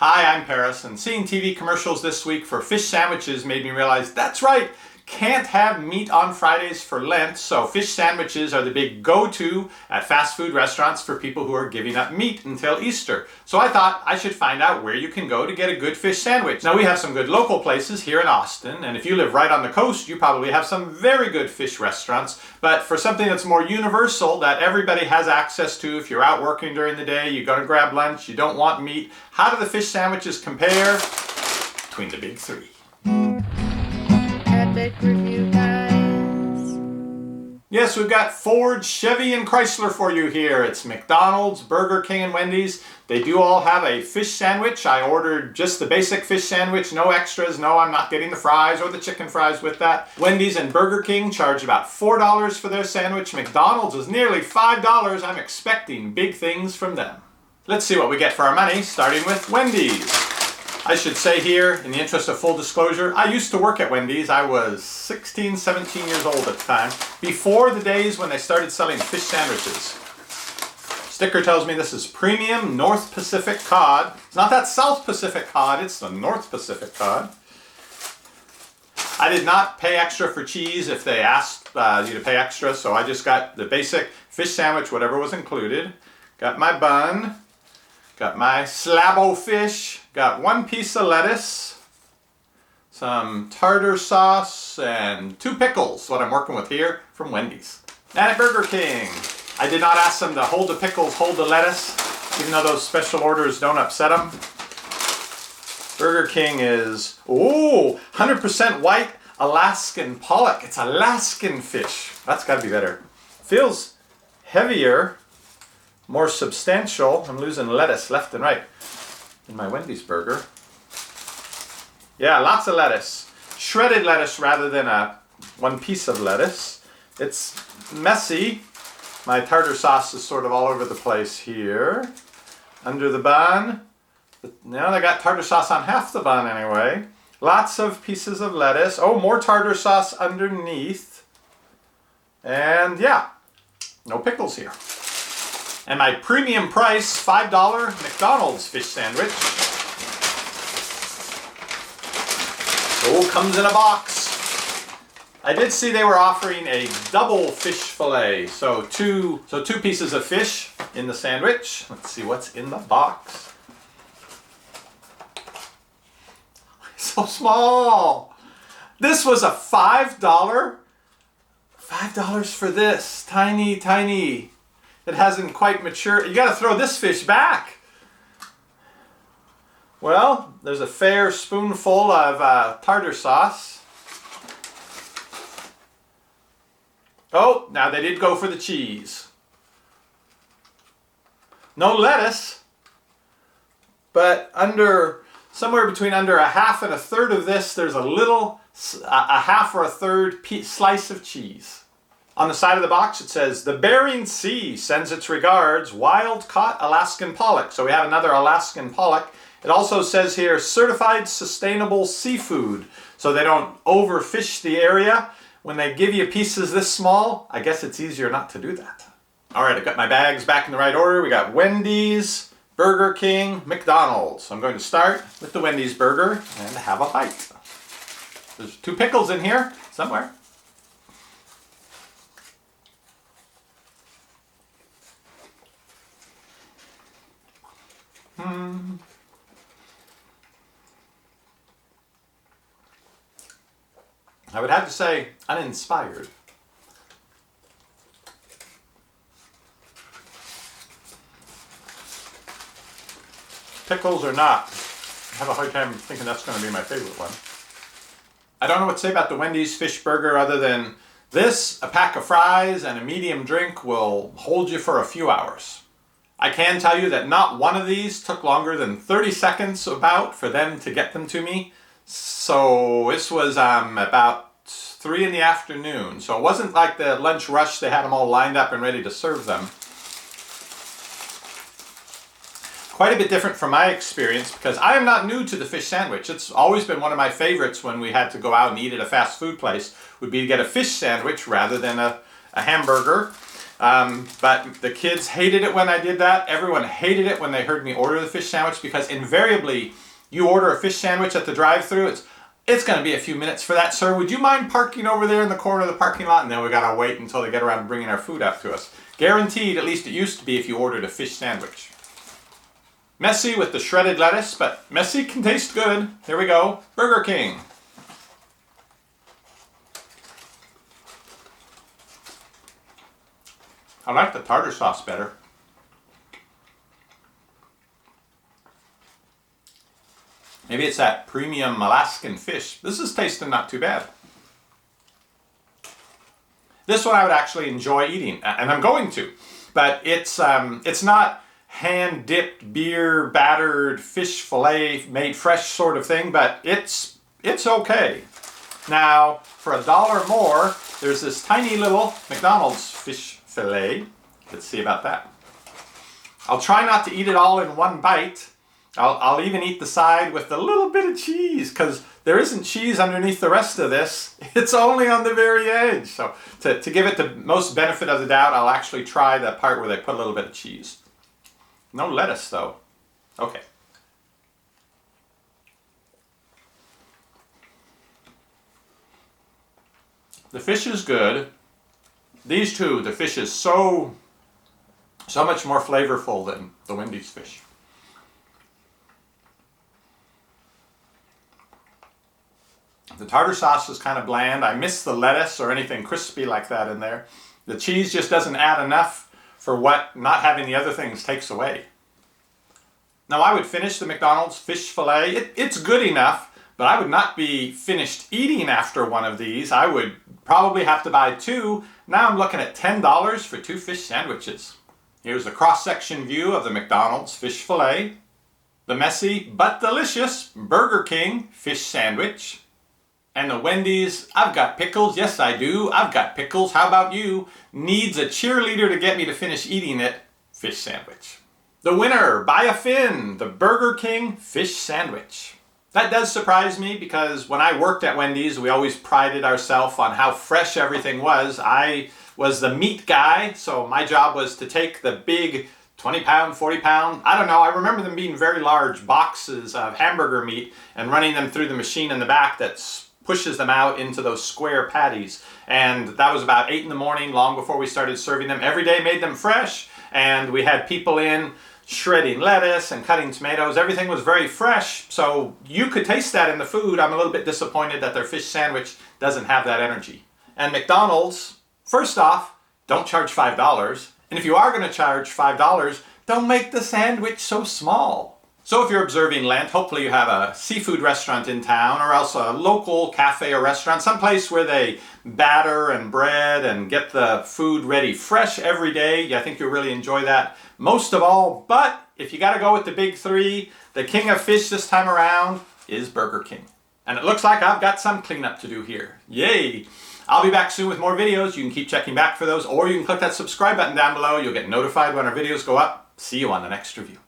Hi, I'm Paris, and seeing TV commercials this week for fish sandwiches made me realize that's right, can't have meat on Fridays for Lent, so fish sandwiches are the big go-to at fast food restaurants for people who are giving up meat until Easter. So I thought I should find out where you can go to get a good fish sandwich. Now we have some good local places here in Austin, and if you live right on the coast, you probably have some very good fish restaurants, but for something that's more universal that everybody has access to, if you're out working during the day, you're going to grab lunch, you don't want meat, how do the fish sandwiches compare between the big three? Epic Review Guys. Yes, we've got Ford, Chevy, and Chrysler for you here. It's McDonald's, Burger King, and Wendy's. They do all have a fish sandwich. I ordered just the basic fish sandwich, no extras. No, I'm not getting the fries or the chicken fries with that. Wendy's and Burger King charge about $4 for their sandwich. McDonald's is nearly $5. I'm expecting big things from them. Let's see what we get for our money, starting with Wendy's. I should say here, in the interest of full disclosure, I used to work at Wendy's. I was 16, 17 years old at the time, before the days when they started selling fish sandwiches. Sticker tells me this is premium North Pacific cod. It's not that South Pacific cod, it's the North Pacific cod. I did not pay extra for cheese if they asked you to pay extra, so I just got the basic fish sandwich, whatever was included. Got my bun. Got my slab o' fish, got one piece of lettuce, some tartar sauce, and 2 pickles, what I'm working with here from Wendy's. And at Burger King, I did not ask them to hold the pickles, hold the lettuce, even though those special orders don't upset them. Burger King is, 100% white Alaskan pollock. It's Alaskan fish. That's gotta be better. Feels heavier. More substantial. I'm losing lettuce left and right in my Wendy's burger. Yeah, lots of lettuce. Shredded lettuce rather than one piece of lettuce. It's messy. My tartar sauce is sort of all over the place here. Under the bun. Now they got tartar sauce on half the bun anyway. Lots of pieces of lettuce. Oh, more tartar sauce underneath. And yeah, no pickles here. And my premium price, $5 McDonald's fish sandwich. Oh, comes in a box. I did see they were offering a double fish fillet. So two pieces of fish in the sandwich. Let's see what's in the box. So small. This was a $5 for this. Tiny, tiny. It hasn't quite matured. You gotta throw this fish back. Well, there's a fair spoonful of tartar sauce. Oh, now they did go for the cheese. No lettuce, but somewhere between under a half and a third of this, there's a half or a third slice of cheese. On the side of the box it says, the Bering Sea sends its regards, wild-caught Alaskan pollock. So we have another Alaskan pollock. It also says here, certified sustainable seafood. So they don't overfish the area. When they give you pieces this small, I guess it's easier not to do that. All right, I've got my bags back in the right order. We got Wendy's, Burger King, McDonald's. So I'm going to start with the Wendy's burger and have a bite. There's 2 pickles in here somewhere. I would have to say uninspired. Pickles or not, I have a hard time thinking that's going to be my favorite one. I don't know what to say about the Wendy's fish burger other than this, a pack of fries, and a medium drink will hold you for a few hours. I can tell you that not one of these took longer than 30 seconds about for them to get them to me. So this was about 3 in the afternoon. So it wasn't like the lunch rush, they had them all lined up and ready to serve them. Quite a bit different from my experience because I am not new to the fish sandwich. It's always been one of my favorites when we had to go out and eat at a fast food place, would be to get a fish sandwich rather than a hamburger. But the kids hated it when I did that. Everyone hated it when they heard me order the fish sandwich, because invariably you order a fish sandwich at the drive-thru, it's going to be a few minutes for that, sir. Would you mind parking over there in the corner of the parking lot? And then we got to wait until they get around to bringing our food out to us. Guaranteed, at least it used to be, if you ordered a fish sandwich. Messy with the shredded lettuce, but messy can taste good. Here we go. Burger King. I like the tartar sauce better. Maybe it's that premium Alaskan fish. This is tasting not too bad. This one I would actually enjoy eating, and I'm going to. But it's not hand-dipped, beer-battered fish fillet made fresh sort of thing, but it's okay. Now, for $1 more, there's this tiny little McDonald's fish fillet. Let's see about that. I'll try not to eat it all in one bite. I'll even eat the side with a little bit of cheese, because there isn't cheese underneath the rest of this. It's only on the very edge. So to give it the most benefit of the doubt, I'll actually try the part where they put a little bit of cheese. No lettuce, though. Okay. The fish is good. These two, the fish is so much more flavorful than the Wendy's fish. The tartar sauce is kind of bland. I miss the lettuce or anything crispy like that in there. The cheese just doesn't add enough for what not having the other things takes away. Now, I would finish the McDonald's fish fillet. It's good enough, but I would not be finished eating after one of these. I would probably have to buy two. Now I'm looking at $10 for 2 fish sandwiches. Here's a cross-section view of the McDonald's fish fillet, the messy but delicious Burger King fish sandwich, and the Wendy's "I've got pickles, yes I do, I've got pickles, how about you, needs a cheerleader to get me to finish eating it" fish sandwich. The winner, by a fin, the Burger King fish sandwich. That does surprise me, because when I worked at Wendy's, we always prided ourselves on how fresh everything was. I was the meat guy, so my job was to take the big 20-pound, 40-pound, I don't know, I remember them being very large boxes of hamburger meat and running them through the machine in the back that pushes them out into those square patties. And that was about 8 in the morning, long before we started serving them. Every day made them fresh, and we had people in shredding lettuce and cutting tomatoes. Everything was very fresh, so you could taste that in the food. I'm a little bit disappointed that their fish sandwich doesn't have that energy. And McDonald's, first off, don't charge $5. And if you are going to charge $5, don't make the sandwich so small. So if you're observing Lent, hopefully you have a seafood restaurant in town, or else a local cafe or restaurant, someplace where they batter and bread and get the food ready fresh every day. I think you'll really enjoy that most of all. But if you got to go with the big three, the king of fish this time around is Burger King. And it looks like I've got some cleanup to do here. Yay! I'll be back soon with more videos. You can keep checking back for those, or you can click that subscribe button down below. You'll get notified when our videos go up. See you on the next review.